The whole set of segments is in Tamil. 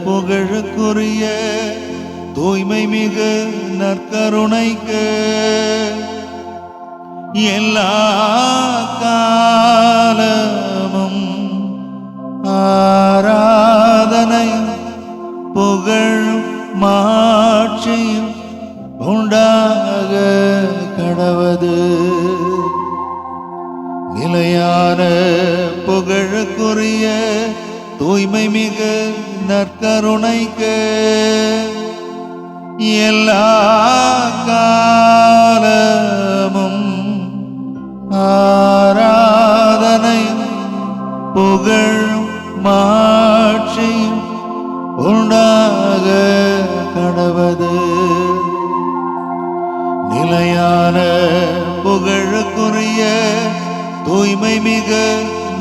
புகழுக்குரிய தூய்மை மிகு நற்கருணைக்கு எல்லா காலமும் ஆராதனையும் புகழும் மாட்சியும் உண்டாக கடவது. நிலையான புகழுக்குரிய தூய்மை மிகு நற்கருணைக்கு எல்லா காலமும் ஆராதனையும் புகழும் மாட்சியும் உண்டாக கடவது. நிலையான புகழுக்குரிய தூய்மை மிகு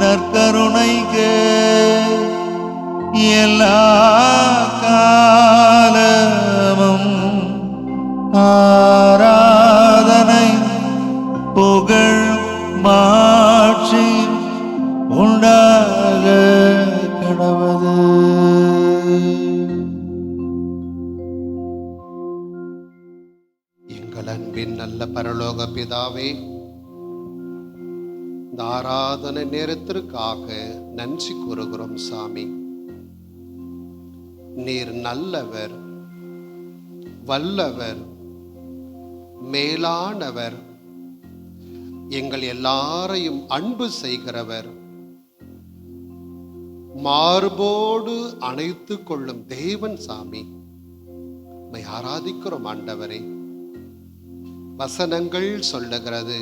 நற்கருணைக்கு எல்லா காலமும் ஆராதனையும் புகழும் மாட்சியும் உண்டாக கடவது. எங்கள் அன்பின் நல்ல பரலோக பிதாவே, இந்த ஆராதனை நேரத்திற்காக நன்றி கூறுகிறோம் சாமி. நீர் நல்லவர், வல்லவர், மேலானவர், எங்கள் எல்லாரையும் அன்பு செய்கிறவர், மார்போடு அணைத்து கொள்ளும் தேவன் சாமி. உம்மை ஆராதிக்கிறோம் ஆண்டவரே. வசனங்கள் சொல்லுகிறது,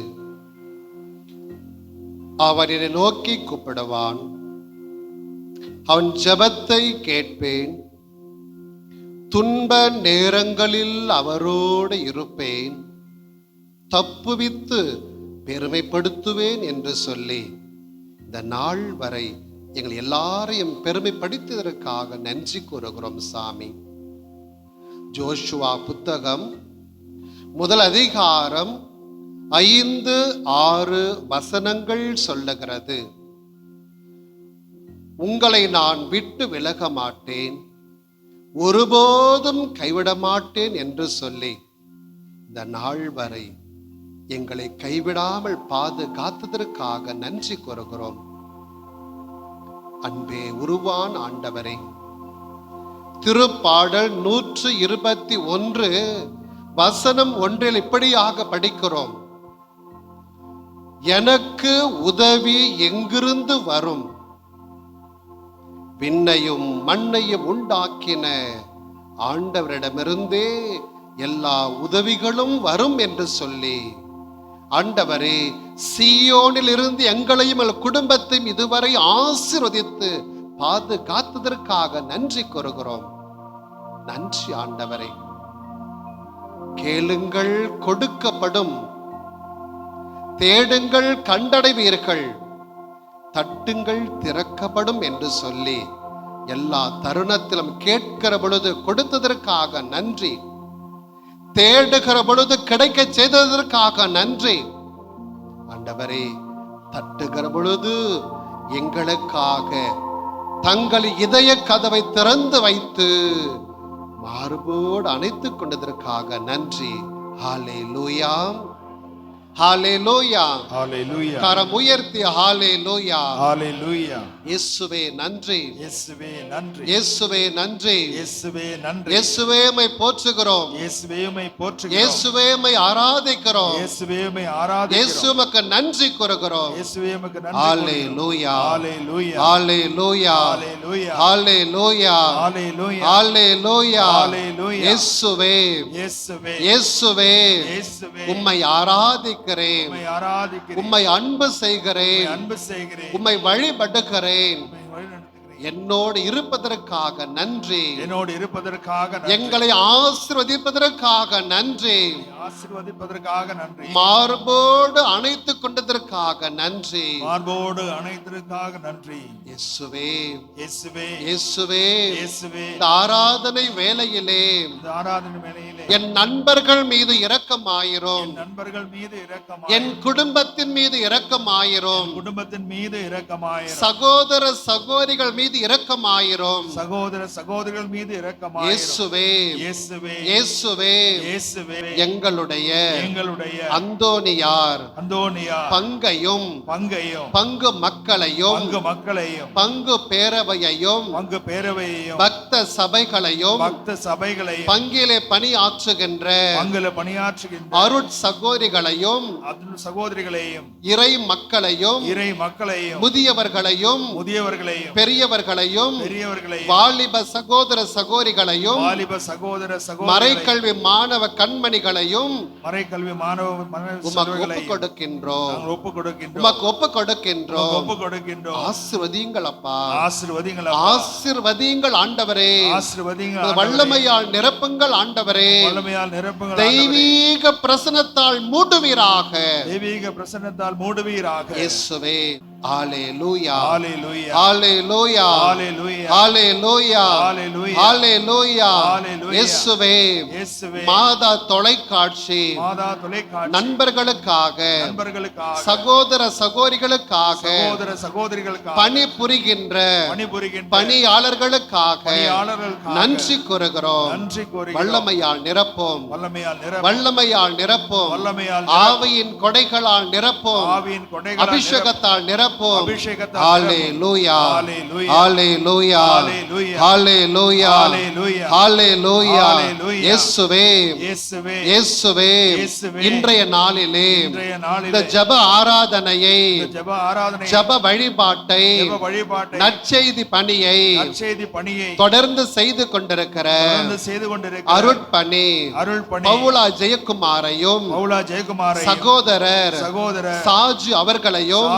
அவன் என்னை நோக்கி கூப்பிடுவான், அவன் ஜெபத்தை கேட்பேன், துன்ப நேரங்களில் அவரோடு இருப்பேன், தப்புவித்து பெருமைப்படுத்துவேன் என்று சொல்லி இந்த நாள் வரை எங்கள் எல்லாரையும் பெருமைப்படுத்தியதற்காக நன்றி கூறுகிறோம் சாமி. ஜோஷுவா புத்தகம் 1 அதிகாரம் 5-6 வசனங்கள் சொல்லுகிறது, உங்களை நான் விட்டு விலக மாட்டேன், ஒருபோதும் கைவிட மாட்டேன் என்று சொல்லி இந்த நாள் வரை எங்களை கைவிடாமல் பாதுகாத்ததற்காக நன்றி கூறுகிறோம். அன்பே உருவான் ஆண்டவரே, திருப்பாடல் 121 வசனம் 1 இப்படியாக படிக்கிறோம், எனக்கு உதவி எங்கிருந்து வரும், விண்ணையும் மண்ணையும் உண்டாக்கின ஆண்டவரிடமிருந்தே எல்லா உதவிகளும் வரும் என்று சொல்லி, ஆண்டவரே சீயோனில் இருந்து எங்களையும் எங்கள் குடும்பத்தையும் இதுவரை ஆசீர்வதித்து பாதுகாத்ததற்காக நன்றி கூறுகிறோம். நன்றி ஆண்டவரே. கேளுங்கள் கொடுக்கப்படும், தேடுங்கள் கண்டடைவீர்கள், தட்டுங்கள் திறக்கப்படும் என்று சொல்லி எல்லா தருணத்திலும் கேட்கிற பொழுது கொடுத்ததற்காக நன்றி, தேடுகிற பொழுது கிடைக்க செய்ததற்காக நன்றி ஆண்டவரே. தட்டுகிற பொழுது எங்களுக்காக தங்கள் இதய கதவை திறந்து வைத்து மார்போடு அணைத்துக் கொண்டதற்காக நன்றி. ஹல்லேலூயா, ஹல்லேலூயா, ஹல்லேலூயா. கரம் உயர்த்தி ஹல்லேலூயா, ஹல்லேலூயா. இயேசுவே நன்றி, இயேசுவே நன்றி, இயேசுவே நன்றி, இயேசுவே நன்றி, இயேசுவே உம்மை போற்றுகிறோம், இயேசுவே உம்மை போற்றுகிறோம், இயேசுவே உம்மை ஆராதிக்கிறோம், இயேசுவே உம்மை ஆராதிக்கிறோம், இயேசு உமக்கு நன்றி கூறுகிறோம். இயேசுவே உமக்கு நன்றி. ஹல்லேலூயா, ஹல்லேலூயா, ஹல்லேலூயா, ஹல்லேலூயா, ஹல்லேலூயா, ஹல்லேலூயா, ஹல்லேலூயா, ஹல்லேலூயா. இயேசுவே, இயேசுவே, இயேசுவே இயேசுவே உம்மை ஆராதிக்கிறேன், உம்மை ஆராதிக்கிறேன், உம்மை அன்பு செய்கிறேன், உம்மை அன்பு செய்கிறேன், உம்மை வழிபடுகிறேன். உம்மை வழிநடத்துகிறேன். என்னோடு இருப்பதற்காக நன்றி, என்னோடு இருப்பதற்காக நன்றி, எங்களை ஆசீர்வதிப்பதற்காக நன்றி, ஆசீர்வதிப்பதற்காக நன்றி, மார்போடு அணைத்துக் கொண்டதற்காக நன்றி, மார்போடு அணைத்ததற்காக நன்றி. இயேசுவே, இயேசுவே, இயேசுவே, இயேசுவே. இந்த ஆராதனை வேளையிலே இந்த ஆராதனை வேளையிலே என் நண்பர்கள் மீது இரக்கமாயிரும், என் நண்பர்கள் மீது இரக்கமாயிரும், என் குடும்பத்தின் மீது இரக்கமாயிரும், குடும்பத்தின் மீது இரக்கமாயிரும், சகோதர சகோதரிகள் மீது மீது இரக்கமாயிரும். சகோதர சகோதரிகள் மீது இரக்கமாயிரும். இயேசுவே இயேசுவே இயேசுவே இயேசுவே எங்களுடைய அந்தோனியார் பங்கையும் பங்கு மக்களையும் பங்கு பேரவையையும் பக்த சபைகளையும் பங்கிலே பணியாற்றுகின்ற அருட்சகோதரிகளையும் இறை மக்களையும் முதியவர்களையும் பெரியவர்களையும் வாலிப சகோதர சகோதரிகளையும் மறைக்கல்வி மாணவ கண்மணிகளையும் உமக்கு ஒப்பு கொடுக்கின்றோம். ஆசீர்வதியுங்கள் அப்பா, ஆசீர்வதியுங்கள் ஆண்டவரே, வல்லமையால் நிரப்புங்கள் ஆண்டவரே, தெய்வீக பிரசன்னத்தால் மூடுவீராக, இயேசுவே. ஹalleluya ஹalleluya ஹalleluya ஹalleluya ஹalleluya இயேசுவே. மாதா தொலைக்காட்சி நண்பர்களுக்காக சகோதர சகோதரிகளுக்காக பணிபுரிகின்ற பணியாளர்களுக்காக நன்றி கூறுகிறோம். வல்லமையால் நிரப்போம், வல்லமையால் நிரப்போம், ஆவியின் கொடைகளால் நிரப்போம், அபிஷேகத்தால் நிரப்போம். ஹalleluya ஹalleluya ஹalleluya ஹalleluya இயேசுவே இயேசுவே. இன்றைய நாளிலே இந்த ஜெப ஆராதனையை ஜெப வழிபாட்டை நற்செய்தி பணியை தொடர்ந்து செய்து கொண்டிருக்கிற அருட்பணி பவுலா ஜெயக்குமாரையும் சகோதரர் சாஜு அவர்களையும்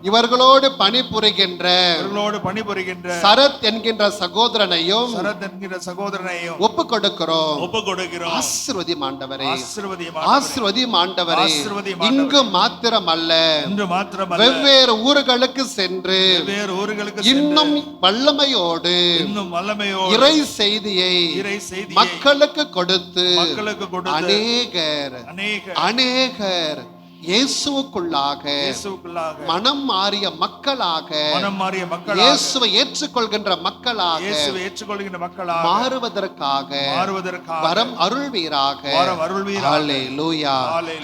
இவர்களோடு பணிபுரிகின்ற சரத் என்கின்ற சகோதரனையும் ஒப்பு கொடுக்கிறோம். ஆசீர்வதியும் ஆண்டவரே, ஆசீர்வதியும் ஆண்டவரே. இங்கு மாத்திரமல்ல, வெவ்வேறு ஊர்களுக்கு சென்று இன்னும் வல்லமையோடு இறை செய்தியை மக்களுக்கு கொடுத்து அநேகர் இயேசுவுக்குள்ளாக மனம் மாறிய மக்களாக இயேசுவை ஏற்றுக்கொள்கின்ற மக்களாக மாறுவதற்காக வரம் அருள்வீராக. ஹalleluya.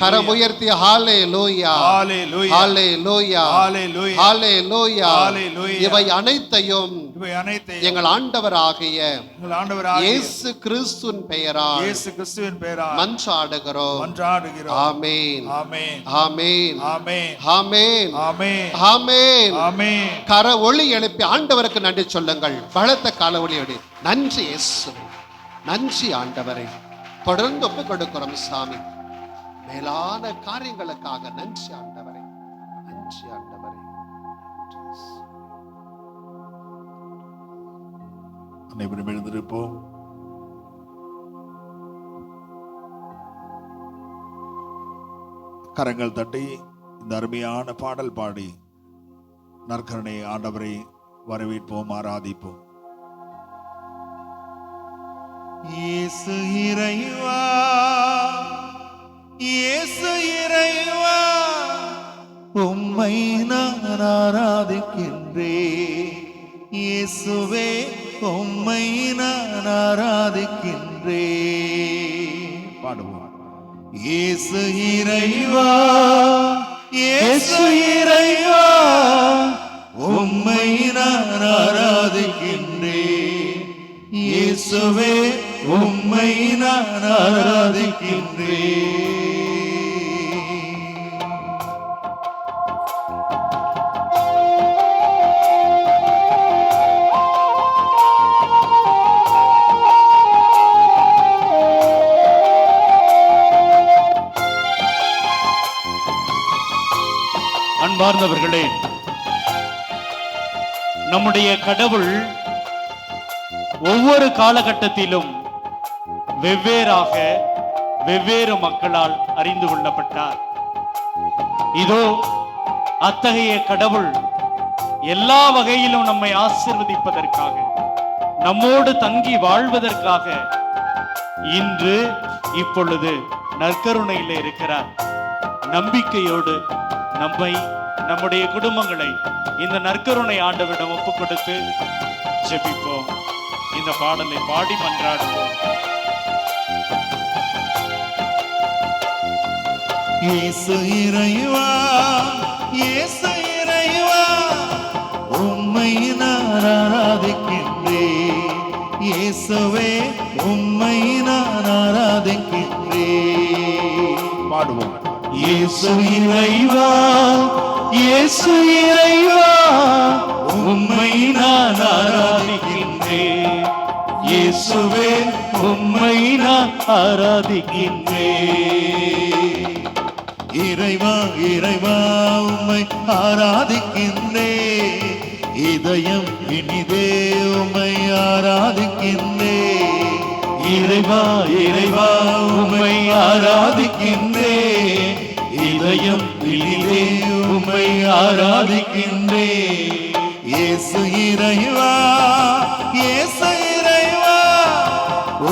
கரம் உயர்த்தி ஹalleluya ஹalleluya ஹalleluya. இவை அனைத்தையும் எங்கள் ஆண்டவராகிய இயேசு கிறிஸ்துவின் பெயரால் மன்றாடுகிறோம். ஆமென் ஆமென் ஆமென் ஆமென் ஆமென் ஆமென். கர ஒளி எழுப்பி ஆண்டவருக்கு நன்றி சொல்லுங்கள். பலத்த கால ஒளியோடு நன்றி இயேசுவே, நன்றி ஆண்டவரே. தொடர்ந்து ஒப்பு கொடுக்கிறோம் சாமி. மேலான காரியங்களுக்காக நன்றி ஆண்டவரே, நன்றி ஆண்டவரே. அனைவரும் எழுந்திருப்போம். கரங்கள் தட்டி இந்த அருமையான பாடல் பாடி நற்கருணை ஆண்டவரை வரவேற்போம், ஆராதிப்போம். இயேசு இறைவா, இயேசு இறைவா, உம்மை நான் ஆராதிக்கின்றேன். இயேசுவே, உம்மை நான் ஆராதிக்கின்றேன். பாடுவோம். இயேசு இறைவா, இயேசு இறைவா, உம்மை நான் ஆராதிக்கின்றேன். இயேசுவே, உம்மை நான் ஆராதிக்கின்றேன். அன்பார்ந்தவர்களே, நம்முடைய கடவுள் ஒவ்வொரு காலகட்டத்திலும் வெவ்வேறாக வெவ்வேறு மக்களால் அறிந்து கொள்ளப்பட்டார். இதோ அத்தகைய கடவுள் எல்லா வகையிலும் நம்மை ஆசீர்வதிப்பதற்காக, நம்மோடு தங்கி வாழ்வதற்காக இன்று இப்பொழுது நற்கருணையில் இருக்கிறார். நம்பிக்கையோடு நம்மை நம்முடைய குடும்பங்களை இந்த நற்கருணை ஆண்டவரிடம் ஒப்பு கொடுத்து ஜெபிப்போம். இந்த பாடலை பாடி மன்றாடுவோம். இயேசு இறைவா, இயேசு இறைவா, உம்மை நான் ஆராதிக்கின்றேன். இயேசுவே, உம்மை நான் ஆராதிக்கின்றேன். பாடுவோம். இயேசு இறைவா, இயேசு இறைவா, உம்மை நான் ஆராதிக்கின்றேன். இயேசுவே, உம்மை நான் ஆராதிக்கின்றேன். இறைவா, இறைவா, உம்மை ஆராதிக்கின்றேன். இதயம் இனிதே உம்மை ஆராதிக்கின்றேன். இறைவா, இறைவா, உம்மை ஆராதிக்கின்றேன். இதயம் இனிதே உம்மை ஆராதிக்கின்றேன். இயேசு இறைவா, இயேசு இறைவா,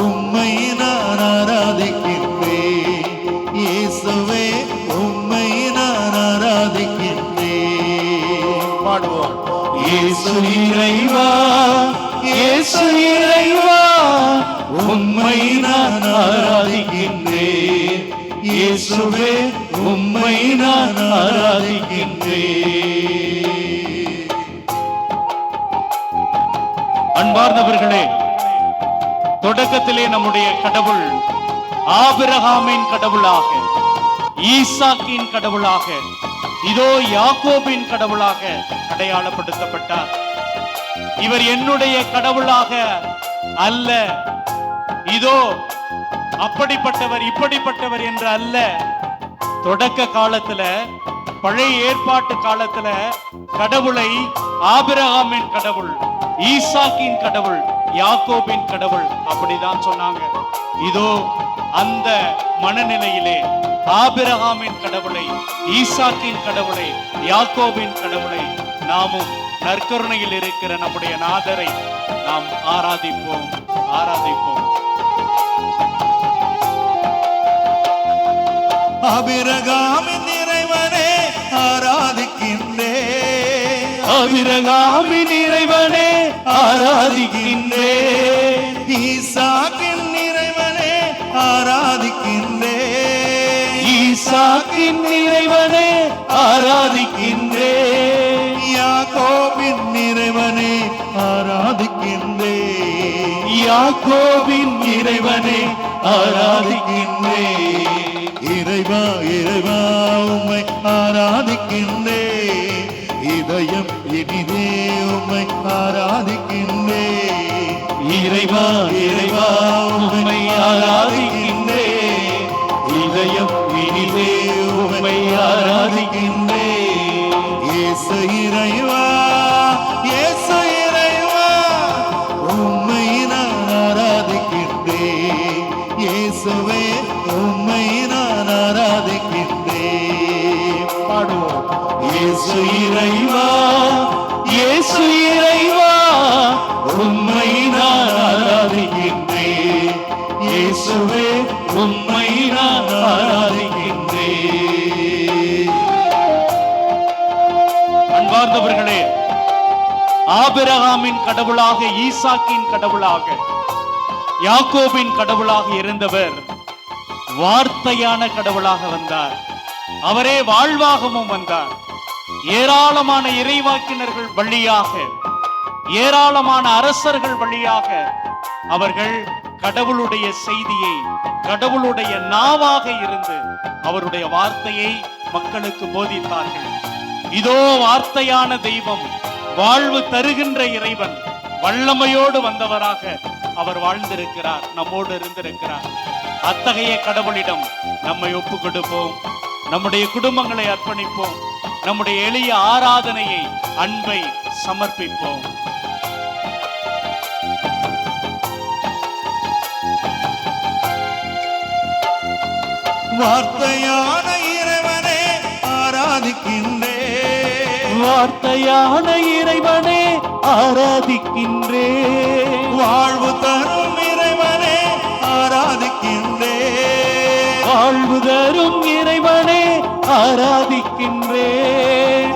உம்மை நான் ஆராதிக்கின்றேன். இயேசுவே, உம்மை நான் ஆராதிக்கின்றேன். பாடுவோம். இயேசு இறைவா, இயேசு இறைவா, உம்மை நான் ஆராதிக்கின்றேன். இயேசுவே, உம்மை நான் ஆராதிக்கின்றேன். அன்பார்ந்தவர்களே, தொடக்கத்திலே நம்முடைய கடவுள் ஆபிரகாமின் கடவுளாக, ஈசாக்கின் கடவுளாக, இதோ யாக்கோபின் கடவுளாக அடையாளப்படுத்தப்பட்டார். இவர் என்னுடைய கடவுளாக அல்ல, இதோ அப்படிப்பட்டவர் இப்படிப்பட்டவர் என்று அல்ல. தொடக்க காலத்துல, பழைய ஏற்பாட்டு காலத்துல கடவுளை ஆபிரகாமின் கடவுள், ஈசாக்கின் கடவுள், யாக்கோபின் கடவுள் அப்படிதான் சொன்னாங்க. இதோ அந்த மனநிலையிலே ஆபிரகாமின் கடவுளை, ஈசாக்கின் கடவுளை, யாக்கோபின் கடவுளை நாமும் நற்கருணையில் இருக்கிற நம்முடைய நாதரை நாம் ஆராதிப்போம், ஆராதிப்போம். ஆபிரகாமின் இறைவனே ஆராதிக்கின்றேன். ஆபிரகாமின் இறைவனே ஆராதிக்கின்றேன். ஈசாக்கின் இறைவனே ஆராதிக்கின்றேன். ஈசாக்கின் இறைவனே ஆராதிக்கின்றேன். யாக்கோபின் இறைவனே ஆராதிக்கின்றேன். யாக்கோபின் இறைவனே ஆராதிக்கின்றேன். இறைவா, இறைவா, உம்மை ஆராதிக்கின்றேன். இதயம் இனிதே உம்மை ஆராதிக்கின்றேன். இறைவா, இறைவா, உம்மை ஆராதிக்கின்றேன். இதயம் இனிதே உம்மை ஆராதிக்கின்றேன். இயேசு இறைவா, இயேசு இறைவா, உம்மை நான் ஆராதிக்கின்றேன். இயேசுவே, உம்மை நான் ஆராதிக்கின்றேன். பாடுவோம். இயேசு இறைவா, இயேசு இறைவா, உம்மை நான் ஆராதிக்கின்றேன். இயேசுவே, உம்மை நான் ஆராதிக்கின்றேன். அன்பார்ந்தவர்களே, ஆபிரகாமின் கடவுளாக, ஈசாக்கின் கடவுளாக, யாக்கோபின் கடவுளாக இருந்தவர் வார்த்தையான கடவுளாக வந்தார். அவரே வாழ்வாகவும் வந்தார். ஏராளமான இறைவாக்கினர்கள் வழியாக, ஏராளமான அரசர்கள் வழியாக அவர்கள் கடவுளுடைய செய்தியை, கடவுளுடைய நாவாக இருந்து அவருடைய வார்த்தையை மக்களுக்கு போதித்தார்கள். இதோ வார்த்தையான தெய்வம், வாழ்வு தருகின்ற இறைவன், வல்லமையோடு வந்தவராக அவர் வாழ்ந்திருக்கிறார், நம்மோடு இருந்திருக்கிறார். அத்தகைய கடவுளிடம் நம்மை ஒப்பு கொடுப்போம், நம்முடைய குடும்பங்களை அர்ப்பணிப்போம், நம்முடைய எளிய ஆராதனையை, அன்பை சமர்ப்பிப்போம். வார்த்தையான இறைவனே ஆராதிக்கின்றேன். வார்த்தையான இறைவனே ஆராதிக்கின்றேன். வாழ்வு தரும் இறைவனே ஆராதிக்கின்றேன். வாழ்வு தரும் இறைவனே ஆராதிக்கின்றேன்.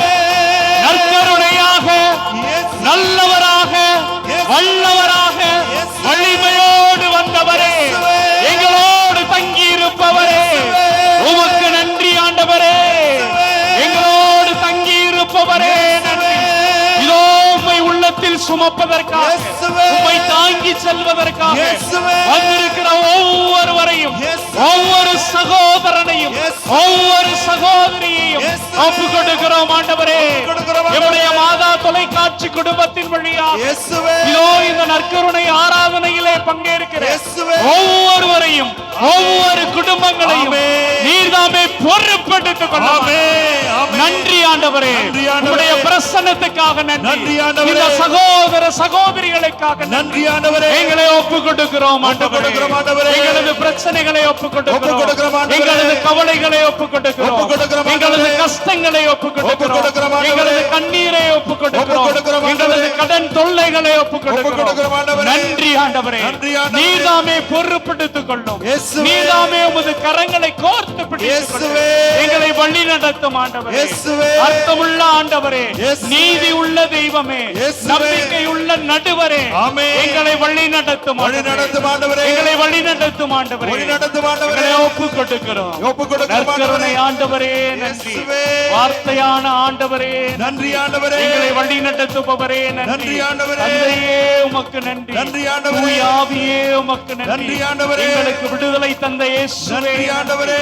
தாங்கி செல்வதற்காக இயேசுவே. வந்திருக்கிற ஒவ்வொருவரையும், இயேசுவே. ஒவ்வொரு சகோதரனையும், இயேசுவே. ஒவ்வொரு சகோதரியையும் இயேசுவே. ஒப்பு கொடுக்கிறோம் ஆண்டவரே. கொடுக்கிறோம் ஆண்டவரே. என்னுடைய மாதா தொலைக்காட்சி குடும்பத்தின் வழியாக இயேசுவே. இதோ இந்த நற்கருணை ஆராதனையிலே பங்கேற்கிற இயேசுவே. ஒவ்வொருவரையும், ஒவ்வொரு குடும்பங்களையும் ஆமென். நீர்தாமே பொறுப்பெடுத்துக் கொள்ளும். ஆமென். ஆமென். நன்றி ஆண்டவரே. நன்றி ஆண்டவரே. உம்முடைய பிரசன்னத்துக்காக நன்றி. நன்றி ஆண்டவரே. இந்த சகோதர சகோதரிகளுக்காக நன்றி ஆண்டவரே. எங்களை ஒப்பு கொடுக்கிறோம் ஆண்டவரே. கொடுக்கிறோம் ஆண்டவரே. எங்களது பிரச்சனைகளை ஒப்பு ஒப்புக் கொடுக்கிறோம் ஆண்டவரே. எங்களது கவலைகளை ஒப்பு கொடுக்கிறோம். ஒப்புக் கொடுக்கிறோம் ஆண்டவரே. எங்களது கஷ்டங்களை ஒப்பு ஒப்புக் கொடுக்கிறோம் ஆண்டவரே. எங்களது கண்ணீரை ஒப்பு ஒப்புக் கொடுக்கிறோம் ஆண்டவரே. எங்களது கடன் தொல்லைகளை ஒப்பு ஒப்புக் கொடுக்கிறோம் ஆண்டவரே. நன்றி ஆண்டவரே. நன்றி ஆண்டவரே. நீர்தாமே பொறுப்பெடுத்துக் கொள்ளும். இயேசுவே. நீர்தாமே உமது கரங்களை கோர்த்து பிடித்துக் இயேசுவே. எங்களை வழி நடத்தும் ஆண்டவரே. இயேசுவே. அர்த்தமுள்ள ஆண்டவரே, இயேசுவே. நீதி உள்ள தெய்வமே, இயேசுவே. நம்பிக்கை உள்ள நடுவரே, ஆமென். எங்களை வழி நடத்தும் வழி நடத்தும் ஆண்டவரே. எங்களை வழி நடத்தும் ஆண்டவரே. வழி நடத்தும் ஆண்டவரே. எங்களை ஒப்பு கொடுக்கிறோம். ஒப்புக் கொடுக்கிறோம் நற்கருணை ஆண்டவரே. ஆண்டவரே நன்றி. இயேசுவே. வார்த்தையான ஆண்டவரே நன்றி ஆண்டவரே. எங்களை வழி நடத்துபவரே நன்றி. நன்றி ஆண்டவரே. தந்தையே உமக்கு நன்றி. நன்றி ஆண்டவரே. தூய ஆவியே உமக்கு நன்றி. நன்றி ஆண்டவரே. எங்களுக்கு விடுதலை தந்த இயேசுவே நன்றி ஆண்டவரே.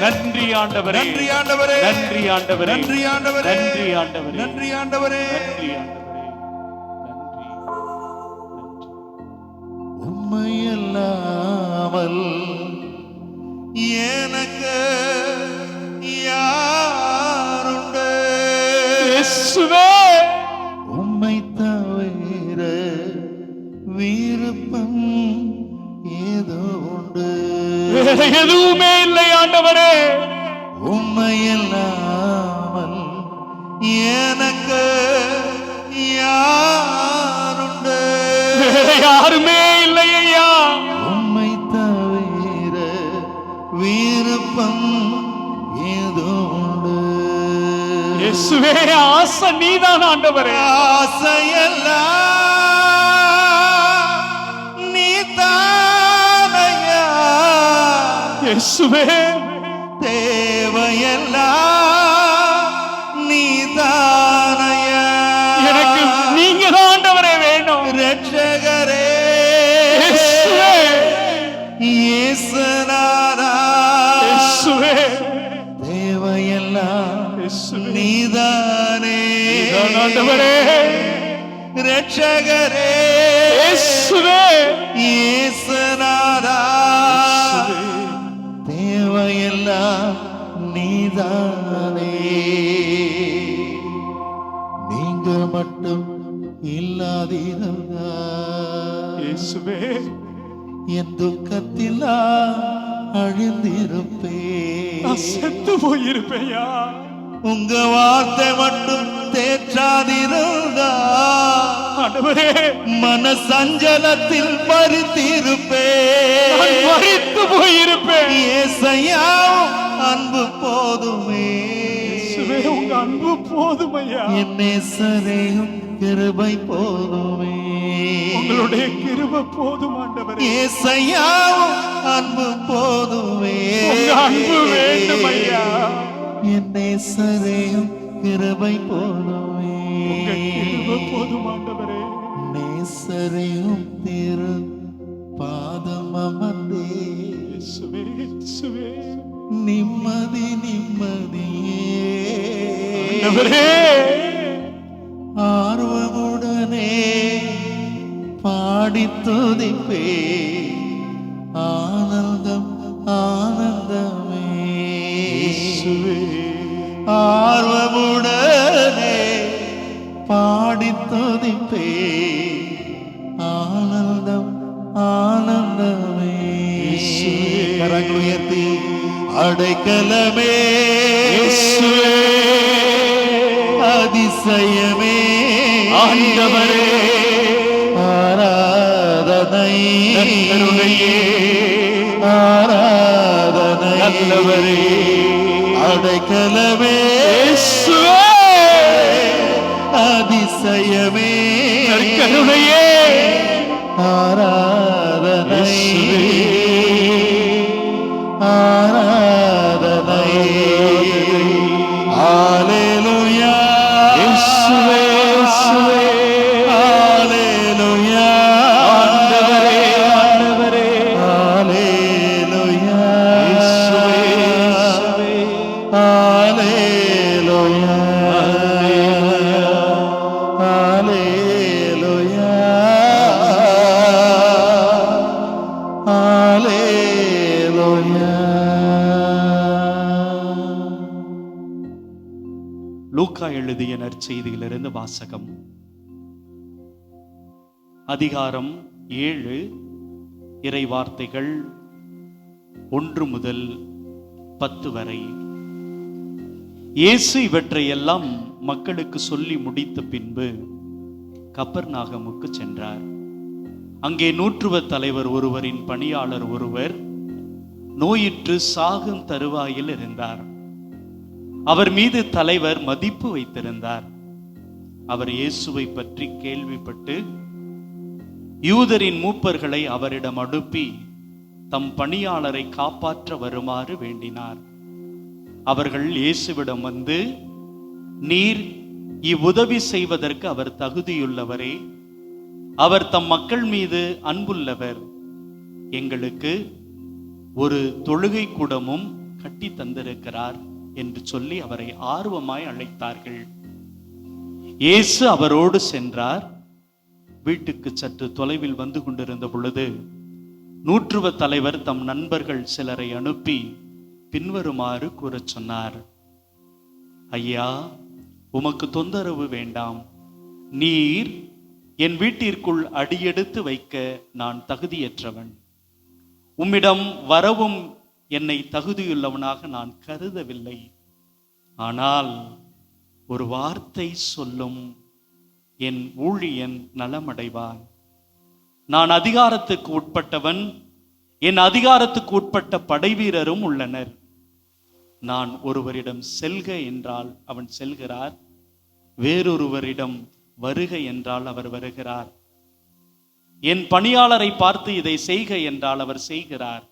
நன்றி ஆண்டவரே. நன்றி ஆண்டவரே. நன்றி ஆண்டவரே. நன்றி ஆண்டவரே. நன்றி ஆண்டவரே. நன்றி ஆண்டவரே. நன்றி ஆண்டவரே. உம்மையல்லாமல் எனக்கு யாருண்டு? இயேசுவே உம்மை தவிர விருப்பம் ஏதோ உண்டு? வேற எதுவுமே இல்லை ஆண்டவரே. உம்மையல்லாமல் எனக்கு யாருண்டு? வேற யாருமே இல்லை ஐயா. உம்மை தவிர விருப்பம் ஏதோ உண்டு? இயேசுவே ஆசை நீதான் ஆண்டவரே. ஆசையெல்லாம் நீதானையா? இயேசுவே தேவையெல்லாம் நீதானையா? எனக்கு நீங்க தான் ஆண்டவரே வேணும். ரட்சகரே இயேசுவே இயேசுநாதா, இயேசுவே தேவையெல்லாம் இயேசுவே நீதானே. நீதான் ஆண்டவரே. ரட்சகரே இயேசுவே இயேசுநாதா, தேவையெல்லாம் நீதானே. நீங்க மட்டும் இல்லாதிருந்தா இயேசுவே என் துக்கத்தில் அழிந்திருப்பே. நான் செத்து போயிருப்பேயா. உங்க வார்த்தை மட்டும் தேற்றாதிருந்தா ஆண்டவரே மன சஞ்சலத்தில் மறித்திருப்பே. நான் மரித்து போயிருப்பேன். ஏசையாவும் அன்பு போதுமே. இயேசுவே உங்க அன்பு போதும் ஐயா. என் நேசரையும் கிருபை போதுமே. உங்களுடைய கிருபை போதும் ஆண்டவரே. ஏசையாவும் அன்பு போதுமே. உங்க அன்பு வேண்டும் ஐயா. என் நேசரையும் கிருபை போதுமே. உங்க கிருபை போதும் ஆண்டவரே. நேசரையும் திரு பாதம் அமர்ந்தே. இயேசுவே இயேசுவே நிம்மதி நிம்மதியே. ஆண்டவரே ஆர்வமுடனே பாடி துதிப்பே. ஆனந்தம் ஆனந்தமே. இயேசுவே ஆர்வமுடனே பாடி துதிப்பே. ஆனந்தம் ஆனந்தமே. கரங்கள் உயர்த்தி அடைக்கலமே. இயேசுவே அதிசயமே. ஆண்டவரே ஆராதனை. கருணையே ஆராதனை. நல்லவரே. அடைக்கலமே. இயேசுவே அதிசயமே. கருணையே ஆராதனை. ஆராதனை. ஹalleluya. இயேசுவே இயேசுவே ஹalleluya. ஆண்டவரே லூக்கா எழுதிய நற்செய்தியிலிருந்து வாசகம். அதிகாரம் 7, இறை வார்த்தைகள் 1 முதல் 10 வரை. இயேசு இவற்றையெல்லாம் மக்களுக்கு சொல்லி முடித்த பின்பு கப்பர்நாகமுக்கு சென்றார். அங்கே நூற்றுவ தலைவர் ஒருவரின் பணியாளர் ஒருவர் நோயுற்று சாகும் தருவாயில் இருந்தார். அவர் மீது தலைவர் மதிப்பு வைத்திருந்தார். அவர் இயேசுவை பற்றி கேள்விப்பட்டு யூதரின் மூப்பர்களை அவரிடம் அனுப்பி தம் பணியாளரை காப்பாற்ற வருமாறு வேண்டினார். அவர்கள் இயேசுவிடம் வந்து, நீர் இவ்வுதவி செய்வதற்கு அவர் தகுதியுள்ளவரே, அவர் தம் மக்கள் மீது அன்புள்ளவர், எங்களுக்கு ஒரு தொழுகை கூடமும் கட்டி தந்திருக்கிறார் என்று சொல்லி அவரை ஆர்வமாய் அழைத்தார்கள். இயேசு அவரோடு சென்றார். வீட்டுக்கு சற்று தொலைவில் வந்து கொண்டிருந்த பொழுது நூற்றுவ தலைவர் தம் நண்பர்கள் சிலரை அனுப்பி பின்வருமாறு கூறச் சொன்னார். ஐயா, உமக்கு தொந்தரவு வேண்டாம். நீர் என் வீட்டிற்குள் அடியெடுத்து வைக்க நான் தகுதியற்றவன். உம்மிடம் வரவும் என்னை தகுதியுள்ளவனாக நான் கருதவில்லை. ஆனால் ஒரு வார்த்தை சொல்லும், என் ஊழியன் நலமடைவான். நான் அதிகாரத்துக்கு உட்பட்டவன், என் அதிகாரத்துக்கு உட்பட்ட படைவீரரும் உள்ளனர். நான் ஒருவரிடம் செல்க என்றால் அவன் செல்கிறார், வேறொருவரிடம் வருக என்றால் அவர் வருகிறார். என் பணியாளரை பார்த்து இதை செய்க என்றால் அவர் செய்கிறார்.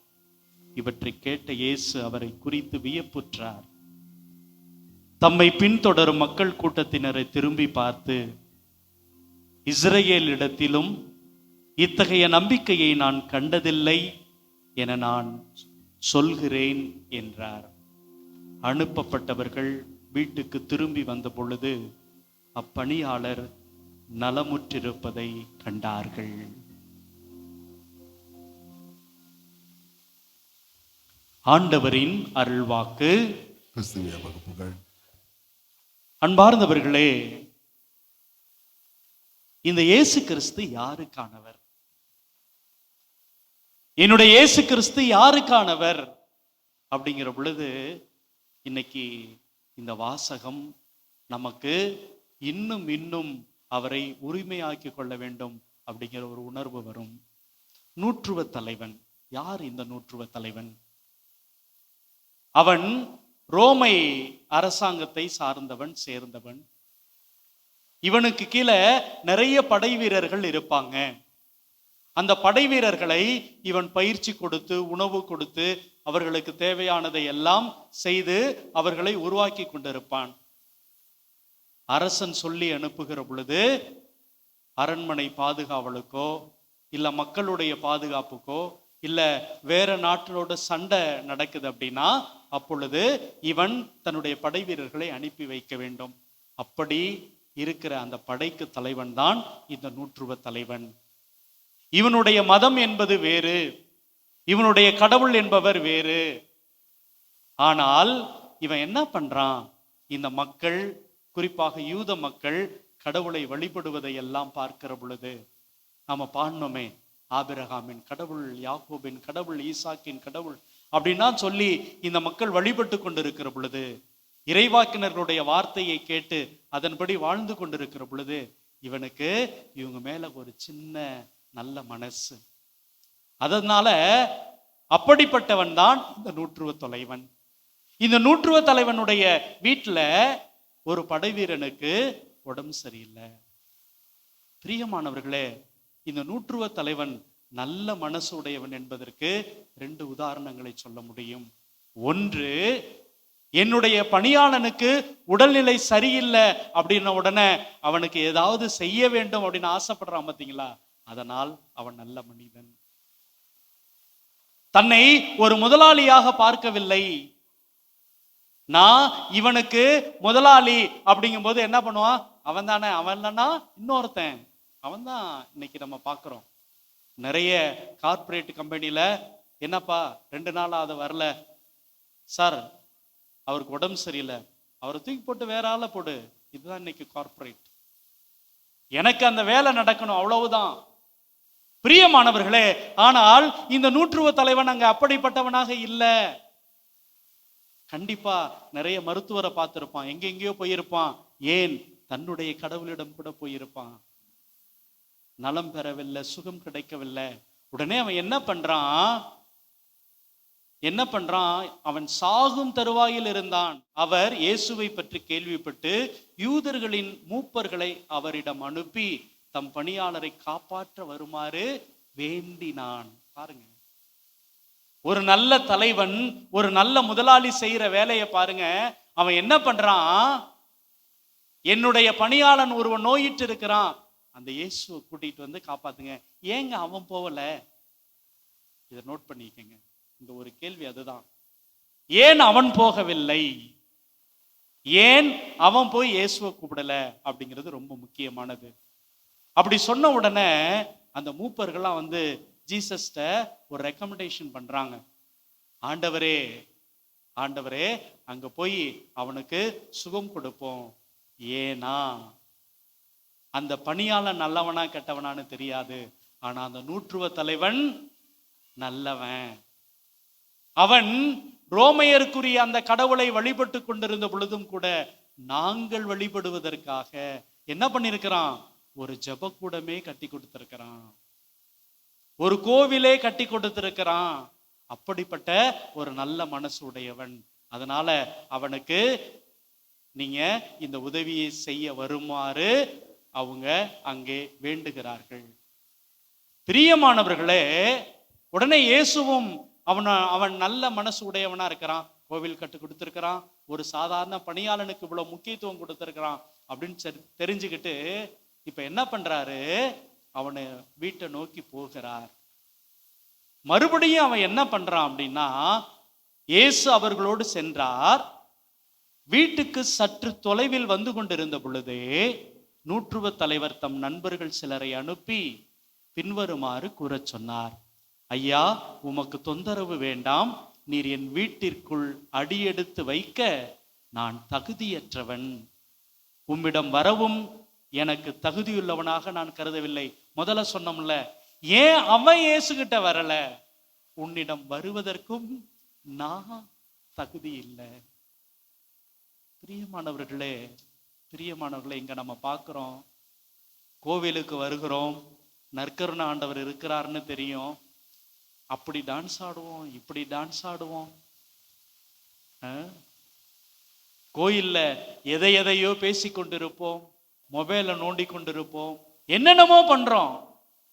இவற்றை கேட்ட இயேசு அவரை குறித்து வியப்புற்றார். தம்மை பின்தொடரும் மக்கள் கூட்டத்தினரை திரும்பி பார்த்து, இஸ்ரவேலிடத்திலும் இத்தகைய நம்பிக்கையை நான் கண்டதில்லை என நான் சொல்கிறேன் என்றார். அனுப்பப்பட்டவர்கள் வீட்டுக்கு திரும்பி வந்த பொழுது அப்பணியாளர் நலமுற்றிருப்பதை கண்டார்கள். ஆண்டவரின் அருள்வாக்கு. அன்பார்ந்தவர்களே, இந்த இயேசு கிறிஸ்து யாருக்கானவர்? என்னுடைய இயேசு கிறிஸ்து யாருக்கானவர் அப்படிங்கிற பொழுது இன்னைக்கு இந்த வாசகம் நமக்கு இன்னும் இன்னும் அவரை உரிமையாக்கி கொள்ள வேண்டும் அப்படிங்கிற ஒரு உணர்வு வரும். நூற்றுவ தலைவன் யார்? இந்த நூற்றுவ தலைவன் அவன் ரோமை அரசாங்கத்தை சார்ந்தவன், சேர்ந்தவன். இவனுக்கு கீழே நிறைய படை வீரர்கள் இருப்பாங்க. அந்த படை வீரர்களை இவன் பயிற்சி கொடுத்து, உணவு கொடுத்து, அவர்களுக்கு தேவையானதை எல்லாம் செய்து அவர்களை உருவாக்கி கொண்டிருப்பான். அரசன் சொல்லி அனுப்புகிற பொழுது அரண்மனை பாதுகாவலுக்கோ இல்ல மக்களுடைய பாதுகாப்புக்கோ இல்ல வேற நாட்டினோட சண்டை நடக்குது அப்படின்னா அப்பொழுது இவன் தன்னுடைய படை வீரர்களை அனுப்பி வைக்க வேண்டும். அப்படி இருக்கிற அந்த படைக்கு தலைவன் தான் இந்த நூற்றுவ தலைவன். இவனுடைய மதம் என்பது வேறு, இவனுடைய கடவுள் என்பவர் வேறு. ஆனால் இவன் என்ன பண்றான்? இந்த மக்கள், குறிப்பாக யூத மக்கள் கடவுளை வழிபடுவதை எல்லாம் பார்க்கிற பொழுது நாம பாடணுமே, ஆபிரகாமின் கடவுள், யாக்கோபின் கடவுள், ஈசாக்கின் கடவுள் அப்படின்னா சொல்லி இந்த மக்கள் வழிபட்டு கொண்டிருக்கிற பொழுது, இறைவாக்கினர்களுடைய வார்த்தையை கேட்டு அதன்படி வாழ்ந்து கொண்டிருக்கிற பொழுது இவனுக்கு இவங்க மேல ஒரு சின்ன நல்ல மனசு. அதனால அப்படிப்பட்டவன் தான் இந்த நூற்றுவ தலைவன். இந்த நூற்றுவ தலைவனுடைய வீட்டுல ஒரு படை வீரனுக்கு உடம்பு சரியில்லை. பிரியமானவர்களே, இந்த நூற்றுவ தலைவன் நல்ல மனசு உடையவன் என்பதற்கு 2 உதாரணங்களை சொல்ல முடியும். ஒன்று, என்னுடைய பணியாளனுக்கு உடல்நிலை சரியில்லை அப்படின்ன உடனே அவனுக்கு ஏதாவது செய்ய வேண்டும் அப்படின்னு ஆசைப்படுறான் பார்த்தீங்களா, அதனால் அவன் நல்ல மனிதன். தன்னை ஒரு முதலாளியாக பார்க்கவில்லை. நான் இவனுக்கு முதலாளி அப்படிங்கும் போது என்ன பண்ணுவான்? அவன் தானே, அவன் இல்லைன்னா இன்னொருத்தன், அவன் தான். இன்னைக்கு நம்ம பார்க்கிறோம் நிறைய கார்பரேட் கம்பெனியில, என்னப்பா 2 நாள் அது வரல சார், அவருக்கு உடம்பு சரியில்லை, அவரை தூக்கி போட்டு வேற ஆளை போடு, இதுதான் இன்னைக்கு கார்ப்பரேட். எனக்கு அந்த வேலை நடக்கணும், அவ்வளவுதான். பிரியமானவர்களே, ஆனால் இந்த நூற்றுவ தலைவன் அங்க அப்படிப்பட்டவனாக இல்லை. கண்டிப்பா நிறைய மருத்துவரை பார்த்திருப்பான், எங்கெங்கேயோ போயிருப்பான். ஏன்? தன்னுடைய கடவுளிடம் கூட போயிருப்பான். நலம் பெறவில்லை, சுகம் கிடைக்கவில்லை. உடனே அவன் என்ன பண்றான்? அவன் சாகும் தருவாயில் இருந்தான். அவர் இயேசுவை பற்றி கேள்விப்பட்டு யூதர்களின் மூப்பர்களை அவரிடம் அனுப்பி தம் பணியாளரை காப்பாற்ற வருமாறு வேண்டினான். பாருங்க, ஒரு நல்ல தலைவன், ஒரு நல்ல முதலாளி செய்யற வேலையை பாருங்க. அவன் என்ன பண்றான்? என்னுடைய பணியாளன் ஒருவன் நோயிட்டு இருக்கிறான், அந்த இயேசுவை கூட்டிட்டு வந்து காப்பாத்துங்க. ஏங்க அவன் போகல? இதை நோட் பண்ணிக்கங்க. இந்த ஒரு கேள்வி அதுதான். ஏன் அவன் போகவில்லை? ஏன் அவன் போய் இயேசுவை கூப்பிடல? அப்படிங்கிறது ரொம்ப முக்கியமானது. அப்படி சொன்ன உடனே அந்த மூப்பர்கள்லாம் வந்து ஜீசஸ்ட ஒரு ரெக்கமெண்டேஷன் பண்றாங்க. ஆண்டவரே, ஆண்டவரே, அங்க போய் அவனுக்கு சுகம் கொடுப்போம். ஏனா அந்த பணியாளன் நல்லவனா கெட்டவனான்னு தெரியாது, ஆனா அந்த நூற்றுவ தலைவன் நல்லவன். அவன் ரோமையருக்குரிய அந்த கடவுளை வழிபட்டு கொண்டிருந்த பொழுதும் கூட நாங்கள் வழிபடுவதற்காக என்ன பண்ணிருக்கிறான்? ஒரு ஜெபக்கூடமே கட்டி கொடுத்திருக்கிறான், ஒரு கோவிலே கட்டி கொடுத்திருக்கிறான். அப்படிப்பட்ட ஒரு நல்ல மனசு உடையவன். அதனால அவனுக்கு நீங்க இந்த உதவியை செய்ய வருமாறு அவங்க அங்கே வேண்டுகிறார்கள். பிரியமானவர்களே, உடனே இயேசுவும் அவன் நல்ல மனசு உடையவனா இருக்கிறான், கோவில் கட்டு கொடுத்திருக்கிறான், ஒரு சாதாரண பணியாளனுக்கு இவ்வளவு முக்கியத்துவம் கொடுத்திருக்கிறான் அப்படின்னு தெரிஞ்சுக்கிட்டு இப்ப என்ன பண்றாரு? அவனை வீட்டை நோக்கி போகிறார். மறுபடியும் அவன் என்ன பண்றான் அப்படின்னா, இயேசு அவர்களோடு சென்றார். வீட்டுக்கு சற்று தொலைவில் வந்து கொண்டிருந்த பொழுதே நூற்றுவ தலைவர் தம் நண்பர்கள் சிலரை அனுப்பி பின்வருமாறு கூறச் சொன்னார். ஐயா, உமக்கு தொந்தரவு வேண்டாம். நீர் என் வீட்டிற்குள் அடியெடுத்து வைக்க நான் தகுதியற்றவன். உம்மிடம் வரவும் எனக்கு தகுதியுள்ளவனாக நான் கருதவில்லை. முதல்ல சொன்னோம்ல, ஏன் அவன் இயேசுகிட்ட வரல? உன்னிடம் வருவதற்கும் நான் தகுதி இல்லை. பிரியமானவர்களே, இங்க நம்ம பார்க்கிறோம், கோவிலுக்கு வருகிறோம், நற்கருணை ஆண்டவர் இருக்கிறாருன்னு தெரியும், அப்படி டான்ஸ் ஆடுவோம், இப்படி டான்ஸ் ஆடுவோம். கோயில்ல எதையோ பேசி கொண்டிருப்போம், மொபைலை நோண்டி கொண்டிருப்போம், என்னென்னமோ பண்றோம்.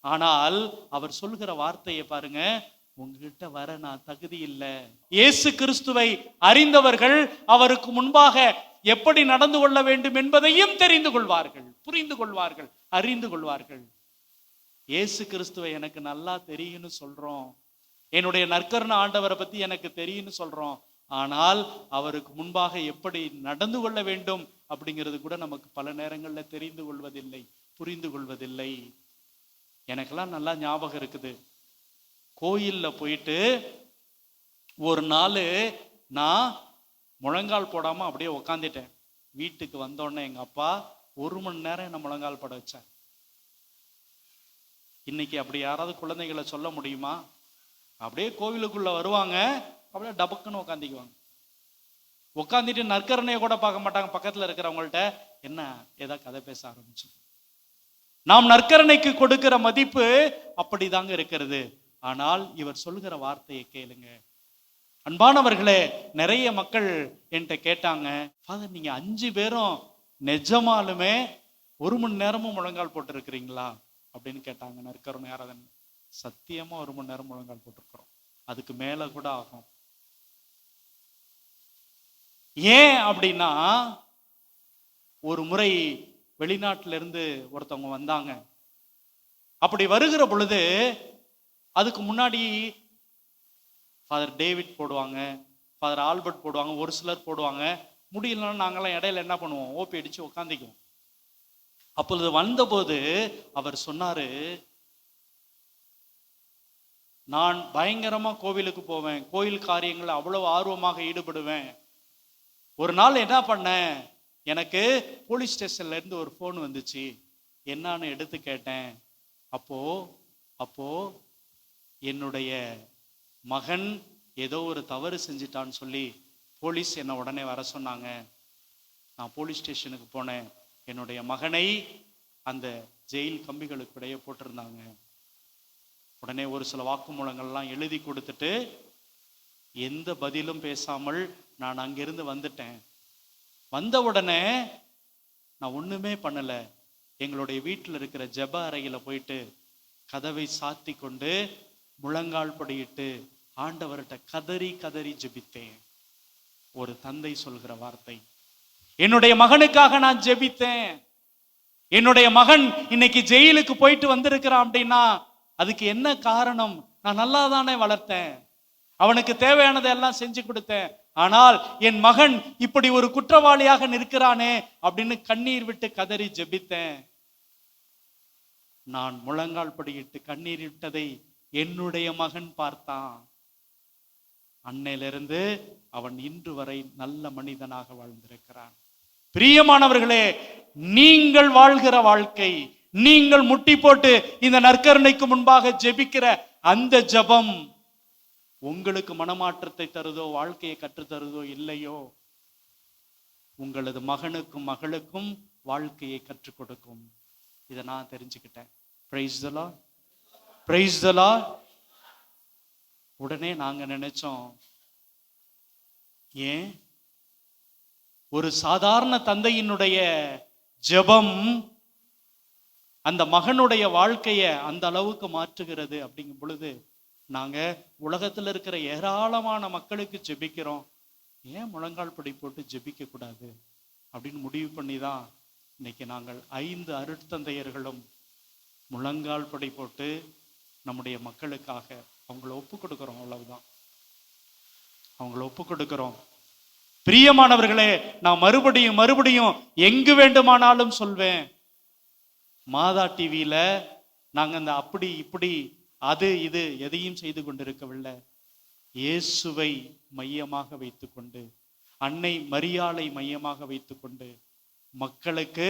ஆனால் அவர் சொல்கிற வார்த்தையை பாருங்க, உங்ககிட்ட வர நான் தகுதி இல்லை. இயேசு கிறிஸ்துவை அறிந்தவர்கள் அவருக்கு முன்பாக எப்படி நடந்து கொள்ள வேண்டும் என்பதையும் தெரிந்து கொள்வார்கள், புரிந்து கொள்வார்கள், அறிந்து கொள்வார்கள். இயேசு கிறிஸ்துவை எனக்கு நல்லா தெரியும்னு சொல்றோம், என்னுடைய நற்கருணை ஆண்டவரை பத்தி எனக்கு தெரியும்னு சொல்றோம். ஆனால் அவருக்கு முன்பாக எப்படி நடந்து கொள்ள வேண்டும் அப்படிங்கிறது கூட நமக்கு பல நேரங்கள்ல தெரிந்து கொள்வதில்லை, புரிந்து கொள்வதில்லை. எனக்கெல்லாம் நல்லா ஞாபகம் இருக்குது, கோயில்ல போயிட்டு ஒரு நாள் நான் முழங்கால் போடாம அப்படியே உக்காந்துட்டேன். வீட்டுக்கு வந்தோடனே எங்க அப்பா 1 மணி நேரம் என்ன முழங்கால் போட வச்சார். இன்னைக்கு அப்படி யாராவது குழந்தைகளை சொல்ல முடியுமா? அப்படியே கோவிலுக்குள்ள வருவாங்க, அப்படியே டபக்குன்னு உட்காந்துக்குவாங்க. உட்காந்துட்டு நற்கரணையை கூட பார்க்க மாட்டாங்க. பக்கத்துல இருக்கிறவங்கள்ட்ட என்ன ஏதாவது கதை பேச ஆரம்பிச்சு. நாம் நற்கரணைக்கு கொடுக்கிற மதிப்பு அப்படிதாங்க இருக்கிறது. ஆனால் இவர் சொல்லுகிற வார்த்தையை கேளுங்க. அன்பானவர்களே, நிறைய மக்கள் என்கிட்ட கேட்டாங்க, ஃபாதர் நீங்க 5 பேரும் நிஜமாலுமே 1 மணி நேரமும் முழங்கால் போட்டு இருக்கிறீங்களா அப்படின்னு கேட்டாங்க. நற்கருணை ஆராதனை சத்தியமா 1 மணி நேரம் முழங்கால் போட்டிருக்கிறோம், அதுக்கு மேல கூட ஆகும். ஏன் அப்படின்னா, ஒரு முறை வெளிநாட்டில இருந்து ஒருத்தவங்க வந்தாங்க. அப்படி வருகிற பொழுது அதுக்கு முன்னாடி ஃபாதர் டேவிட் போடுவாங்க, ஃபாதர் ஆல்பர்ட் போடுவாங்க, ஒரு சிலர் போடுவாங்க. முடியலன்னா நாங்களாம் இடையில என்ன பண்ணுவோம், ஓப்பி அடிச்சு உட்காந்துக்குவோம். அப்பொழுது வந்தபோது அவர் சொன்னாரு, நான் பயங்கரமா கோவிலுக்கு போவேன், கோயில் காரியங்களை அவ்வளவு ஆர்வமாக ஈடுபடுவேன். ஒரு நாள் என்ன பண்ணேன், எனக்கு போலீஸ் ஸ்டேஷன்ல இருந்து ஒரு ஃபோன் வந்துச்சு. என்னான்னு எடுத்து கேட்டேன். அப்போ என்னுடைய மகன் ஏதோ ஒரு தவறு செஞ்சிட்டான்னு சொல்லி போலீஸ் என்னை உடனே வர சொன்னாங்க. நான் போலீஸ் ஸ்டேஷனுக்கு போனேன். என்னுடைய மகனை அந்த ஜெயில் கம்பிகளுக்கு இடையே போட்டிருந்தாங்க. உடனே ஒரு சில வாக்குமூலங்கள்லாம் எழுதி கொடுத்துட்டு எந்த பதிலும் பேசாமல் நான் அங்கிருந்து வந்துட்டேன். வந்த உடனே நான் ஒண்ணுமே பண்ணல. எங்களுடைய வீட்டில் இருக்கிற ஜெப அறையில போயிட்டு கதவை சாத்தி கொண்டு முழங்கால் படியிட்டு ஆண்டவர்கிட்ட கதறி கதறி ஜெபித்தேன். ஒரு தந்தை சொல்கிற வார்த்தை. என்னுடைய மகனுக்காக நான் ஜெபித்தேன். என்னுடைய மகன் இன்னைக்கு ஜெயிலுக்கு போயிட்டு வந்திருக்கிறான் அப்படின்னா அதுக்கு என்ன காரணம்? நான் நல்லா தானே வளர்த்தேன், அவனுக்கு தேவையானதை எல்லாம் செஞ்சு கொடுத்தேன். ஆனால் என் மகன் இப்படி ஒரு குற்றவாளியாக நிற்கிறானே அப்படின்னு கண்ணீர் விட்டு கதறி ஜெபித்தேன். நான் முழங்கால் படியிட்டு கண்ணீர் விட்டதை என்னுடைய மகன் பார்த்தான். அன்னையிலிருந்து அவன் இன்று வரை நல்ல மனிதனாக வாழ்ந்திருக்கிறான். பிரியமானவர்களே, நீங்கள் வாழ்கிற வாழ்க்கை, நீங்கள் முட்டி போட்டு இந்த நற்கருணைக்கு முன்பாக ஜெபிக்கிற அந்த ஜெபம் உங்களுக்கு மனமாற்றத்தை தருதோ, வாழ்க்கையை கற்றுத்தருதோ இல்லையோ, உங்களது மகனுக்கும் மகளுக்கும் வாழ்க்கையை கற்றுக் கொடுக்கும். இதை நான் தெரிஞ்சுக்கிட்டேன். Price the Lord, praise the Lord. உடனே நாங்க நினைச்சோம், ஏன் ஒரு சாதாரண தந்தையினுடைய ஜெபம் அந்த மகனுடைய வாழ்க்கையை அந்த அளவுக்கு மாற்றுகிறது அப்படிங்கும் பொழுது நாங்க உலகத்துல இருக்கிற ஏராளமான மக்களுக்கு ஜெபிக்கிறோம், ஏன் முழங்கால் படி போட்டு ஜெபிக்க கூடாது அப்படின்னு முடிவு பண்ணி தான் இன்னைக்கு நாங்கள் 5 அருட்தந்தையர்களும் முழங்கால் படி போட்டு நம்முடைய மக்களுக்காக அவங்கள ஒப்பு கொடுக்கிறோம். அவ்வளவுதான், அவங்கள ஒப்பு கொடுக்கிறோம். பிரியமானவர்களே, நான் மறுபடியும் எங்கு வேண்டுமானாலும் சொல்வேன், மாதா டிவியில நாங்க அந்த அப்படி இப்படி அது இது எதையும் செய்து கொண்டிருக்கவில்லை. இயேசுவை மையமாக வைத்துக்கொண்டு, அன்னை மரியாளை மையமாக வைத்துக்கொண்டு மக்களுக்கு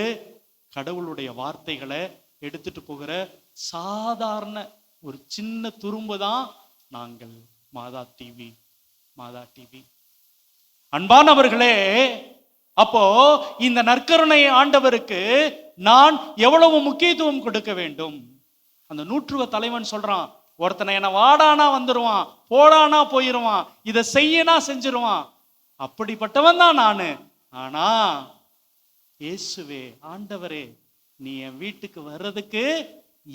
கடவுளுடைய வார்த்தைகளை எடுத்துட்டு போகிற சாதாரண ஒரு சின்ன துரும்பு தான் நாங்கள் மாதா டிவி. அன்பானவர்களே, அப்போ இந்த நற்கருணை ஆண்டவருக்கு நான் எவ்வளவு முக்கியத்துவம் கொடுக்க வேண்டும்? அந்த நூற்றுவ தலைவன் சொல்றான், ஒருத்தனை என்ன வாடானா வந்துருவான், போடானா போயிருவான், இதை செய்யனா செஞ்சிருவான், அப்படிப்பட்டவன் தான் நானு. ஆனா இயேசுவே, ஆண்டவரே, நீ என் வீட்டுக்கு வர்றதுக்கு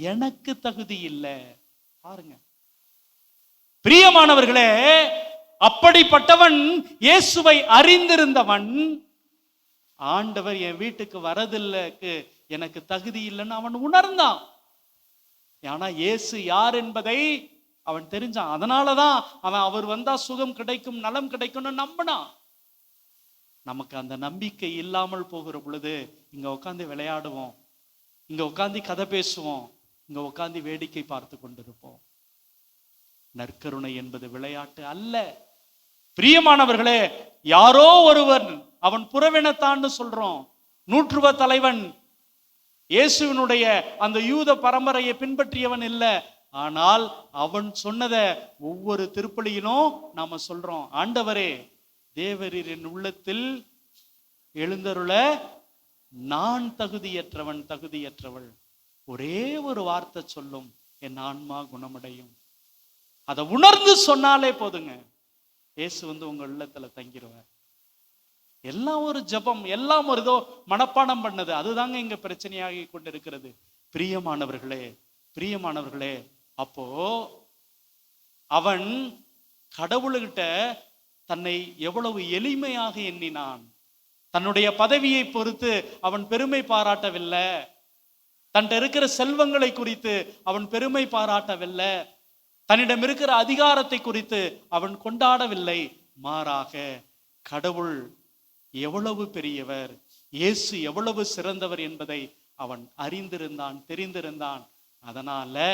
எனக்கு தகுதி இல்லை. பாருங்க பிரியமானவர்களே, அப்படிப்பட்டவன் இயேசுவை அறிந்திருந்தவன், ஆண்டவர் என் வீட்டுக்கு வரதில்லைக்கு எனக்கு தகுதி இல்லைன்னு அவன் உணர்ந்தான். ஆனா இயேசு யார் என்பதை அவன் தெரிஞ்சான். அதனாலதான் அவன் அவர் வந்தா சுகம் கிடைக்கும், நலம் கிடைக்கும்னு நம்பினான். நமக்கு அந்த நம்பிக்கை இல்லாமல் போகிற பொழுது இங்க உட்காந்து விளையாடுவோம், இங்க உட்காந்து கதை பேசுவோம், இங்க உட்காந்து வேடிக்கை பார்த்து கொண்டிருப்போம். நற்கருணை என்பது விளையாட்டு அல்ல. பிரியமானவர்களே, யாரோ ஒருவன், அவன் புறவினத்தான்னு சொல்றோம், நூற்றுவ தலைவன் இயேசுவினுடைய அந்த யூத பரம்பரையை பின்பற்றியவன் இல்லை. ஆனால் அவன் சொன்னத ஒவ்வொரு திருப்பலியிலும் நாம சொல்றோம், ஆண்டவரே, தேவரீர் என் உள்ளத்தில் எழுந்தருள நான் தகுதியற்றவள். ஒரே ஒரு வார்த்தை சொல்லும், என் ஆன்மா குணமடையும். அதை உணர்ந்து சொன்னாலே போதுங்க, இயேசு வந்து உங்க உள்ளத்துல தங்கிடுவார். எல்லாம் ஒரு ஜபம், எல்லாம் ஒரு இதோ மனப்பாடம் பண்ணது, அதுதாங்க இங்க பிரச்சனையாகி கொண்டிருக்கிறது. பிரியமானவர்களே, அப்போ அவன் கடவுள்கிட்ட தன்னை எவ்வளவு எளிமையாக எண்ணினான். தன்னுடைய பதவியை பொறுத்து அவன் பெருமை பாராட்டவில்லை, தன்கிட்ட இருக்கிற செல்வங்களை குறித்து அவன் பெருமை பாராட்டவில்லை, தன்னிடம் இருக்கிற அதிகாரத்தை குறித்து அவன் கொண்டாடவில்லை. மாறாக கடவுள் எவ்வளவு பெரியவர், இயேசு எவ்வளவு சிறந்தவர் என்பதை அவன் அறிந்திருந்தான், தெரிந்திருந்தான். அதனால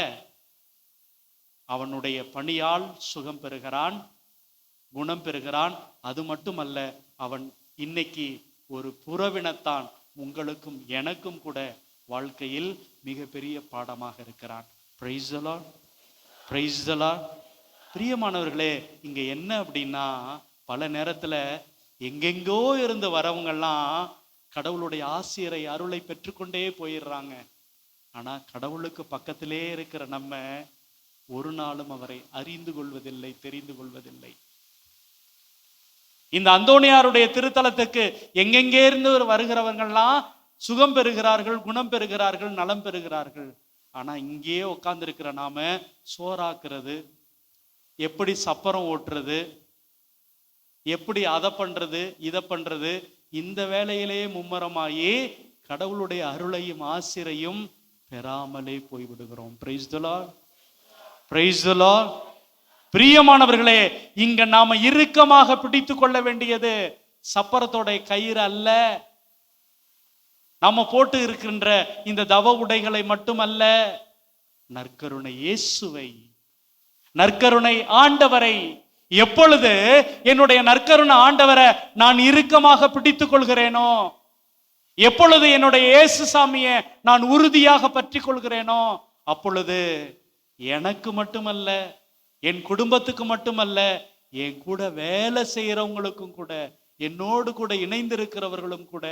அவனுடைய பணியால் சுகம் பெறுகிறான், குணம் பெறுகிறான். அது மட்டுமல்ல, அவன் இன்னைக்கு ஒரு புறவினத்தான் உங்களுக்கும் எனக்கும் கூட வாழ்க்கையில் மிகப்பெரிய பாடமாக இருக்கிறான். Price the Lord, praise the Lord. பிரியமானவர்களே, இங்க என்ன அப்படின்னா, பல நேரத்துல எங்கெங்கோ இருந்து வரவங்கெல்லாம் கடவுளுடைய ஆசிரியரை அருளை பெற்றுக்கொண்டே போயிடுறாங்க. ஆனா கடவுளுக்கு பக்கத்திலே இருக்கிற நம்ம ஒரு நாளும் அவரை அறிந்து கொள்வதில்லை, தெரிந்து கொள்வதில்லை. இந்த அந்தோணியாருடைய திருத்தலத்துக்கு எங்கெங்கே இருந்து வருகிறவர்கள்லாம் சுகம் பெறுகிறார்கள், குணம் பெறுகிறார்கள், நலம் பெறுகிறார்கள். ஆனா இங்கேயே உட்கார்ந்து இருக்கிற நாம சோறாக்குறது, எப்படி சப்பரம் ஓட்டுறது, எப்படி அதை பண்றது இதை பண்றது, இந்த வேலையிலேயே மும்மரமாயே கடவுளுடைய அருளையும் ஆசிரையும் பெறாமலே போய்விடுகிறோம். Praise the Lord, praise the Lord. பிரியமானவர்களே, இங்க நாம இறுக்கமாக பிடித்து கொள்ள வேண்டியது சப்பரத்தோட கயிறு அல்ல, நாம போட்டு இருக்கின்ற இந்த தவ உடைகளை மட்டுமல்ல, நற்கருணை இயேசுவை, நற்கருணை ஆண்டவரை. எப்பொழுது என்னுடைய நற்கருணை ஆண்டவரை நான் இறுக்கமாக பிடித்துக் கொள்கிறேனோ, எப்பொழுது என்னுடைய இயேசு சாமியை நான் உறுதியாக பற்றி கொள்கிறேனோ, அப்பொழுது எனக்கு மட்டுமல்ல, என் குடும்பத்துக்கு மட்டுமல்ல, என் கூட வேலை செய்யறவங்களுக்கும் கூட, என்னோடு கூட இணைந்திருக்கிறவர்களும் கூட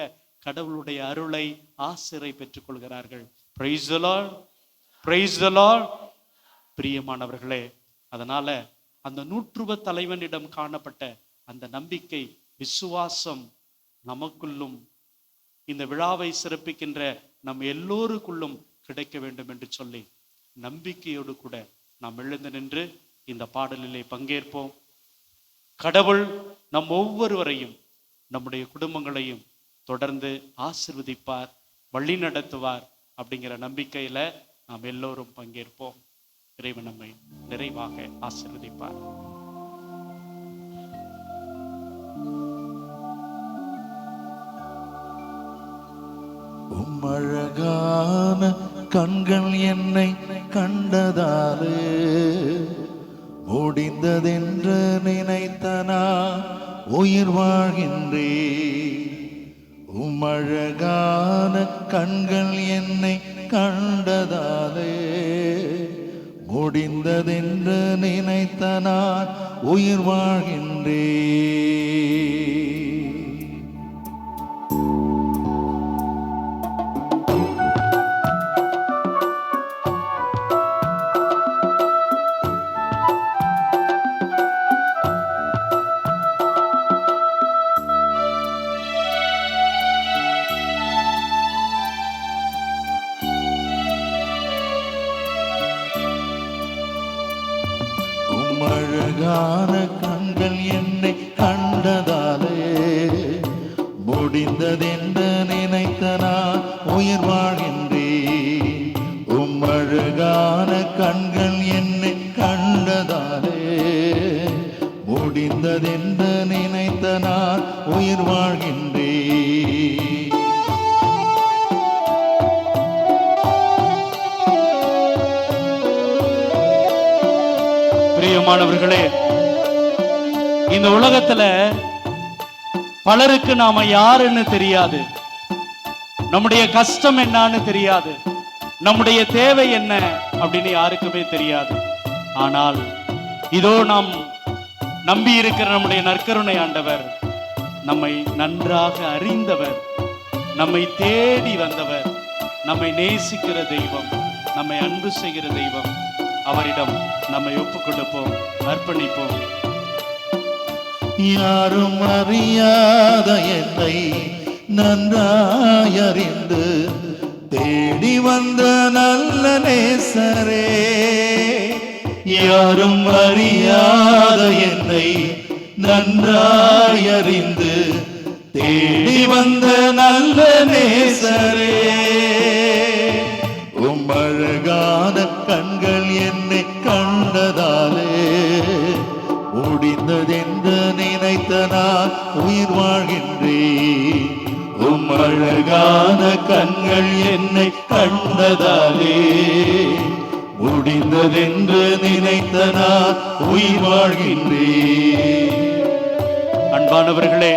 கடவுளுடைய அருளை ஆசிரை பெற்றுக் கொள்கிறார்கள். Price the Lord, praise the Lord. பிரியமானவர்களே, அதனால அந்த 100 தலைவனிடம் காணப்பட்ட அந்த நம்பிக்கை, விசுவாசம் நமக்குள்ளும் இந்த விழாவை சிறப்பிக்கின்ற நம் எல்லோருக்குள்ளும் கிடைக்க வேண்டும் என்று சொல்லி நம்பிக்கையோடு கூட நாம் எழுந்து நின்று இந்த பாடலிலே பங்கேற்போம். கடவுள் நம் ஒவ்வொருவரையும், நம்முடைய குடும்பங்களையும் தொடர்ந்து ஆசீர்வதிப்பார், வழி நடத்துவார் அப்படிங்கிற நம்பிக்கையில நாம் எல்லோரும் பங்கேற்போம். இறைவன் நம்மை நிறைவாக ஆசீர்வதிப்பார். உம்மழகான கண்கள் என்னை கண்டதாலே முடிந்ததென்று நினைத்தனா உயிர் வாழ்கின்றேன். உம்மழகான கண்கள் என்னை கண்டதாலே முடிந்ததென்று நினைத்தனா உயிர் வாழ்கின்றேன். அழகான கண்கள் என்னை கண்டதாலே முடிந்ததென்று நினைத்த நான் உயிர் வாழ்கின்றேன். அழகான கண்கள் என்னை கண்டதாலே முடிந்ததென்று நினைத்த நான் உயிர் வாழ்கின்றேன். பிரியமானவர்களே, இந்த உலகத்துல பலருக்கு நாம யாருன்னு தெரியாது, நம்முடைய கஷ்டம் என்னன்னு தெரியாது, நம்முடைய தேவை என்ன அப்படின்னு யாருக்குமே தெரியாது. ஆனால் இதோ நாம் நம்பி இருக்கிற நம்முடைய நற்கருணை ஆண்டவர் நம்மை நன்றாக அறிந்தவர், நம்மை தேடி வந்தவர், நம்மை நேசிக்கிற தெய்வம், நம்மை அன்பு செய்கிற தெய்வம். அவரிடம் நம்மை ஒப்புக் கொடுப்போம், அர்ப்பணிப்போம். யாரும் அறியாத என்னை நன்றாய் அறிந்து தேடி வந்த நல்ல நேசரே, யாரும் அறியாத என்னை நன்றாய் அறிந்து தேடி வந்த நல்ல நேசரே, அழகான கண்கள் என்னை கண்டதாலே முடிந்ததென்று நினைத்த நான் உயிர் வாழ்கின்றேன். அழகான கண்கள் என்னை கண்டதாலே முடிந்ததென்று நினைத்த நான் உயிர் வாழ்கின்றேன். அன்பானவர்களே,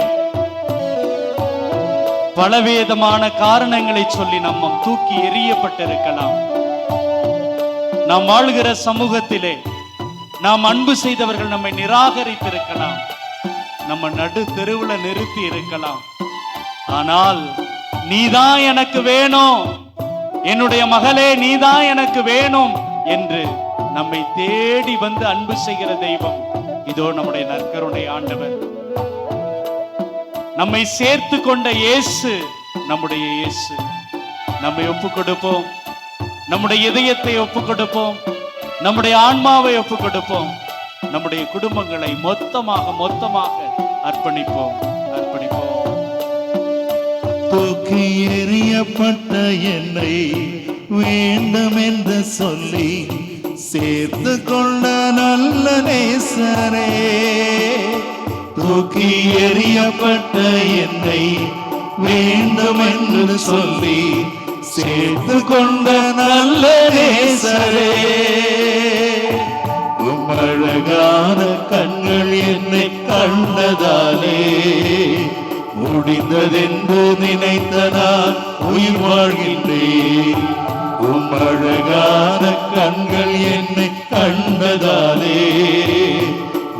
பலவிதமான காரணங்களை சொல்லி நம்ம தூக்கி எறியப்பட்டிருக்கலாம். நாம் வாழ்கிற சமூகத்திலே நாம் அன்பு செய்தவர்கள் நம்மை நிராகரித்திருக்கலாம், நம்ம நடு தெருவில் நிறுத்தி இருக்கலாம். ஆனால் நீதான் எனக்கு வேணும், என்னுடைய மகளே நீதான் எனக்கு வேணும் என்று நம்மை தேடி வந்து அன்பு செய்கிற தெய்வம் இதோ நம்முடைய நற்கருணை ஆண்டவர். நம்மை சேர்த்து கொண்ட இயேசு நம்முடைய இயேசு. நம்மை ஒப்பு கொடுப்போம், நம்முடைய இதயத்தை ஒப்பு கொடுப்போம், நம்முடைய ஆன்மாவை ஒப்பு கொடுப்போம், நம்முடைய குடும்பங்களை மொத்தமாக அர்ப்பணிப்போம். தூக்கி எறியப்பட்ட என்னை வேண்டும் என்று சொல்லி சேர்த்து கொண்ட நல்ல நேசரே, தூக்கி எறியப்பட்ட என்னை வேண்டும் என்று சொல்லி சேர்த்து கொண்ட நல்ல நேசரே, அழகான கண்கள் என்னை கண்டதாலே முடிந்ததென்று நினைத்த நான் உயிர் வாழ்கின்றேன். அழகான கண்கள் என்னை கண்டதாலே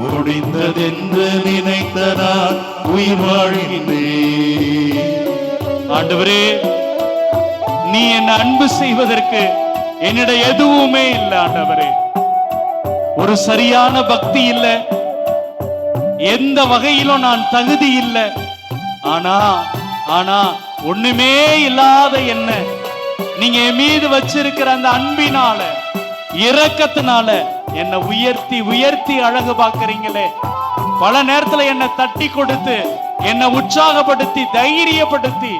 முடிந்ததென்று நினைத்த நான் உயிர் வாழ்கின்றேன். ஆண்டவரே, நீ என்னை அன்பு செய்வதற்கு என்னிடம் எதுவுமே இல்லை. ஆண்டவரே, ஒரு சரியான பக்தி இல்லை, எந்த வகையிலும் நான் தகுதி இல்லை. ஆனா ஒண்ணுமே இல்லாத என்ன நீங்க என் மீது வச்சிருக்கிற அந்த அன்பினால, இரக்கத்தினால என்னை உயர்த்தி அழகு பார்க்கறீங்களே. பல நேரத்துல என்னை தட்டி கொடுத்து, என்னை உற்சாகப்படுத்தி, தைரியப்படுத்தி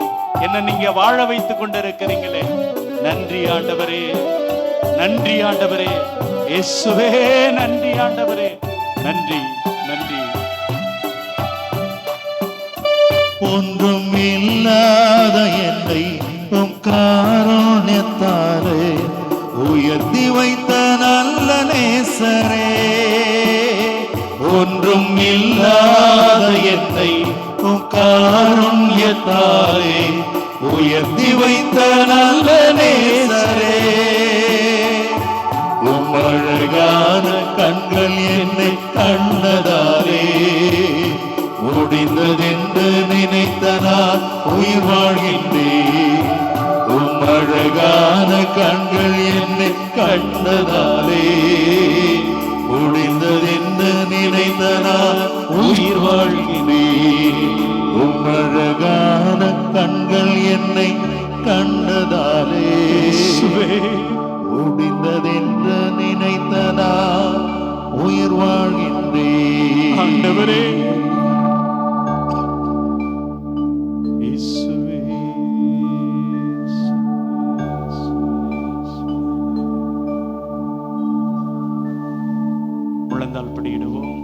என்னை நீங்க வாழ வைத்துக் கொண்டிருக்கிறீங்களே. நன்றி ஆண்டவரே, நன்றி ஆண்டவரே, இயேசுவே நன்றி ஆண்டவரே, நன்றி. ஒன்றும் இல்லாத என்னை உம் காருண்யத்தாலே உயர்த்தி வைத்த நல்ல நேசரே, ஒன்றும் இல்லாத என்னை உம் காருண்யத்தாலே உயர்த்தி வைத்த நல்ல நேசரே, உம் அழகான கண்கள் என்னை கண்டதாலே முடிந்ததென்று நினைத்த நான் உயிர் வாழ்கின்றேன். உம் அழகான கண்கள் என்னை கண்டதாலே முடிந்ததென்று நினைத்த நான் உயிர் வாழ்கின்றேன். உம் அழகான கண்கள் என்னை கண்டதாலே முடிந்ததென்று நினைத்த நான் உயிர் வாழ்கின்றேன். ஆண்டவரே, முழந்தால் படியிடுவோம்.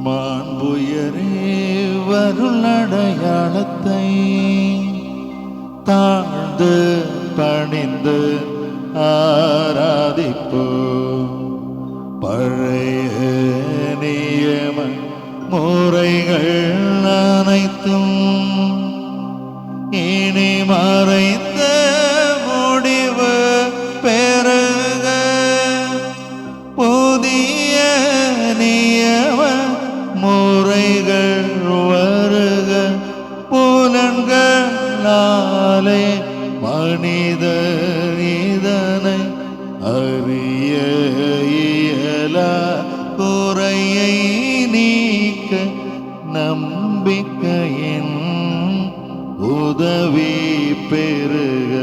மாண்புயரே வருளடையாளத்தை தாழ்ந்து பணிந்து ஆராதிப்போம். பழைய நியம முறைகள் அனைத்தும் இனி மறைந்த முடிவு பெறுக. புதிய நியம முறைகள் வருக. புலன்களாலே மனித இதனை அறிய இயலா குறையை நீக்க நம்பிக்கையின் உதவி பெறுக.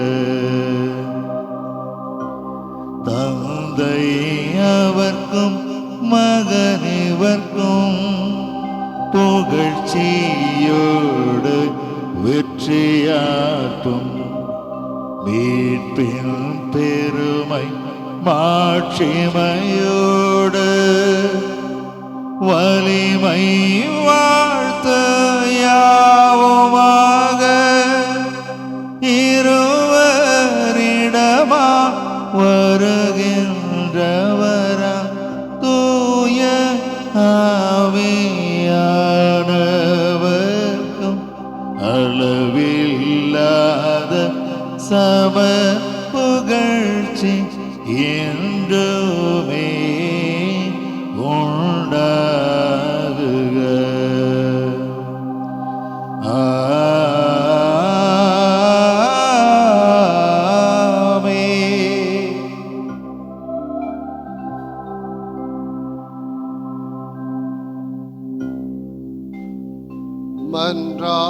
தந்தை அவர்க்கும் மகனிவர்க்கும் புகழ்ச்சியோடு வெற்றியாற்றும் மீட்பின் பெருமை மாட்சிமையோடு வலிமை வாழ்த்து யாவுமாக மன்றாடுவோமாக.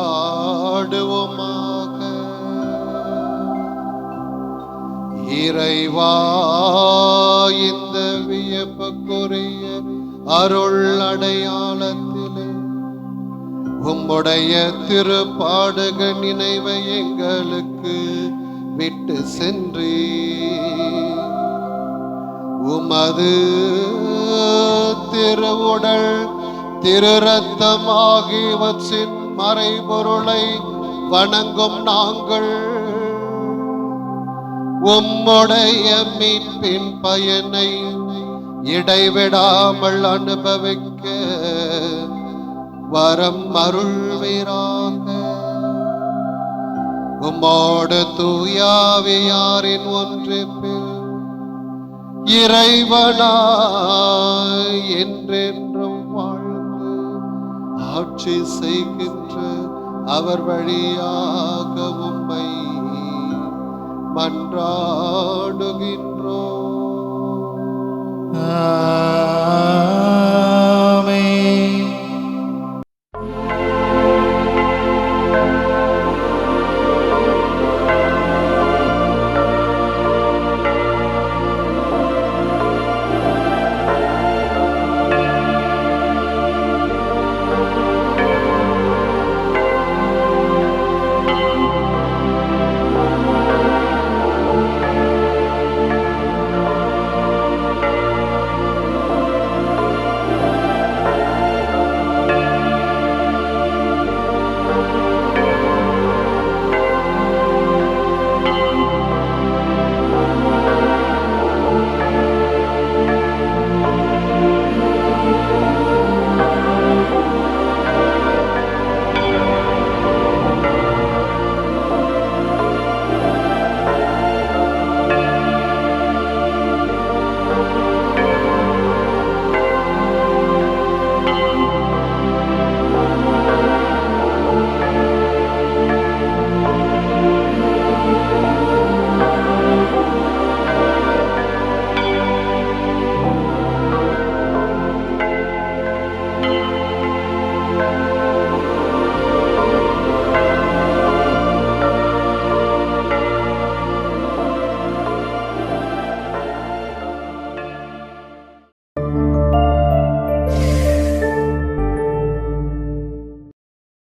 இறைவா, இந்த வியப்புக்குரிய அருள் அடையாளத்திலே உம்முடைய திருப்பாடுகள் நினைவை எங்களுக்கு விட்டு சென்றே உமது திருவுடல் திரு ரத்தம் ஆகியவற்றின் மறைபொருளை வணங்கும் நாங்கள் உம்முடைய மீட்பின் பயனை இடைவிடாமல் அனுபவிக்க வரம் அருள்வீராக. உம்மோடு தூயாவியாரின் ஒன்றிப்பில் இறைவனாய் என்றென்றும் வாழ்ந்து ஆட்சி செய்கின்ற அவர் வழியாக உம்மை மன்றாடுகின்றோம்.